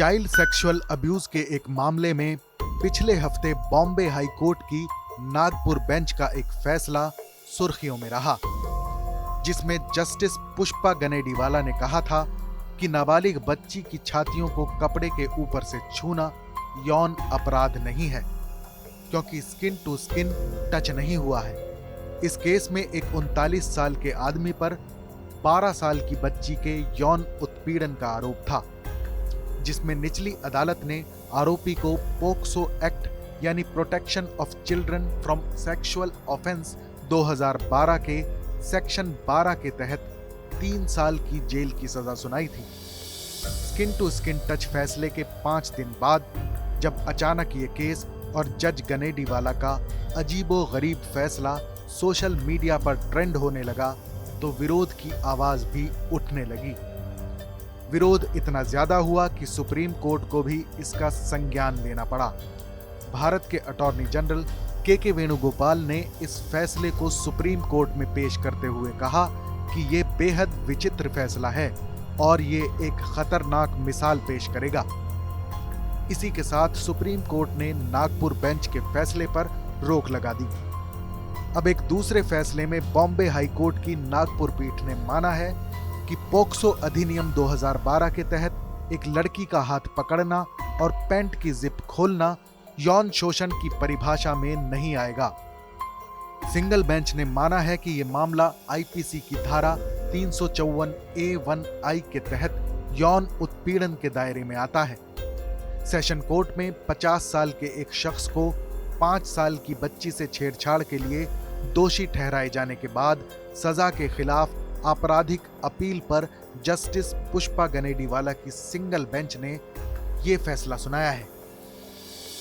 Child sexual abuse के एक मामले में पिछले हफ्ते बॉम्बे हाई कोर्ट की नागपुर बेंच का एक फैसला सुर्खियों में रहा, जिसमें जस्टिस पुष्पा गनेडीवाला ने कहा था कि नाबालिग बच्ची की छातियों को कपड़े के ऊपर से छूना यौन अपराध नहीं है, क्योंकि स्किन टू स्किन टच नहीं हुआ है। इस केस में एक 39 साल के आदमी पर 12 साल की बच्ची के यौन उत्पीड़न का आरोप था, जिसमें निचली अदालत ने आरोपी को पोक्सो एक्ट यानी protection of children from sexual offence 2012 के सेक्शन 12 के तहत 3 साल की जेल की सजा सुनाई थी। स्किन टू स्किन टच फैसले के 5 दिन बाद जब अचानक ये केस और जज गनेडीवाला का अजीबो-गरीब फैसला सोशल मीडिया पर ट्रेंड होने लगा, तो विरोध की आवाज भी उठने लगी। विरोध इतना ज्यादा हुआ कि सुप्रीम कोर्ट को भी इसका संज्ञान लेना पड़ा। भारत के अटॉर्नी जनरल के वेणुगोपाल ने इस फैसले को सुप्रीम कोर्ट में पेश करते हुए कहा कि ये बेहद विचित्र फैसला है और ये एक खतरनाक मिसाल पेश करेगा। इसी के साथ सुप्रीम कोर्ट ने नागपुर बेंच के फैसले पर रोक लगा दी। अब एक दूसरे फैसले में बॉम्बे हाई कोर्ट की नागपुर पीठ ने माना है कि पोक्सो अधिनियम 2012 के तहत एक लड़की का हाथ पकड़ना और पैंट की जिप खोलना यौन शोषण की परिभाषा में नहीं आएगा। सिंगल बेंच ने माना है कि यह मामला आईपीसी की धारा 354A1I के तहत यौन उत्पीड़न के दायरे में आता है। सेशन कोर्ट में 50 साल के एक शख्स को 5 साल की बच्ची से छेड़छाड़ के लिए दोषी ठहराए जाने के बाद सजा के खिलाफ आपराधिक अपील पर जस्टिस पुष्पा गनेडीवाला की सिंगल बेंच ने यह फैसला सुनाया है।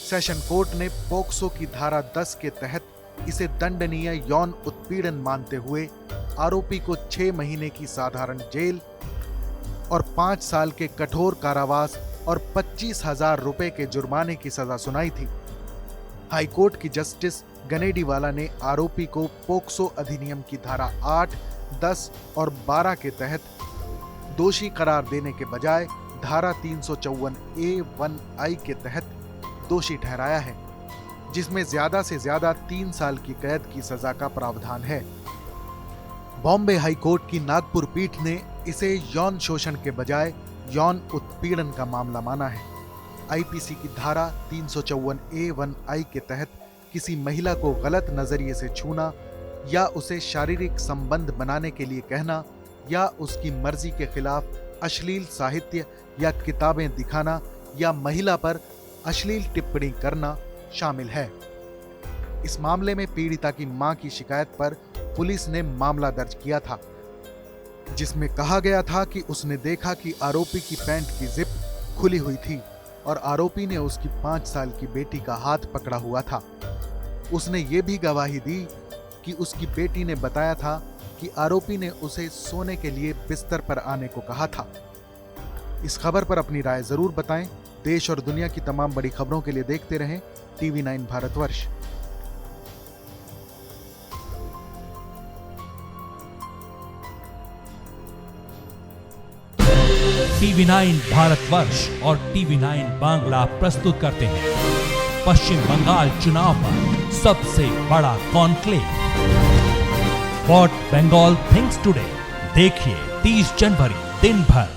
सेशन कोर्ट ने पोक्सो की धारा 10 के तहत इसे दंडनीय यौन उत्पीड़न मानते हुए आरोपी को 6 महीने की साधारण जेल और 5 साल के कठोर कारावास और 25,000 रुपए के जुर्माने की सजा सुनाई थी। हाईकोर्ट की जस्टिस गनेडीवाला ने आरोपी को पोक्सो अधिनियम की धारा 8, 10 और 12 के तहत दोषी करार देने के बजाय धारा 354A1I के तहत दोषी ठहराया है, जिसमें ज्यादा से ज्यादा 3 साल की कैद की सजा का प्रावधान है। बॉम्बे हाई कोर्ट की नागपुर पीठ ने इसे यौन शोषण के बजाय यौन उत्पीड़न का मामला माना है। आईपीसी की धारा 354A1I के तहत किसी महिला को गलत नजरिए से छूना या उसे शारीरिक संबंध बनाने के लिए कहना या उसकी मर्जी के खिलाफ अश्लील साहित्य या किताबें दिखाना या महिला पर अश्लील टिप्पणी करना शामिल है। इस मामले में पीड़िता की मां की शिकायत पर पुलिस ने मामला दर्ज किया था, जिसमें कहा गया था कि उसने देखा कि आरोपी की पैंट की जिप खुली हुई थी और आरोपी ने उसकी 5 साल की बेटी का हाथ पकड़ा हुआ था। उसने ये भी गवाही दी कि उसकी बेटी ने बताया था कि आरोपी ने उसे सोने के लिए बिस्तर पर आने को कहा था। इस खबर पर अपनी राय जरूर बताएं। देश और दुनिया की तमाम बड़ी खबरों के लिए देखते रहें TV9 भारतवर्ष। TV9 भारतवर्ष और TV9 बांग्ला प्रस्तुत करते हैं पश्चिम बंगाल चुनाव पर सबसे बड़ा conclave what Bengal thinks today. देखिए 30 जनवरी दिन भर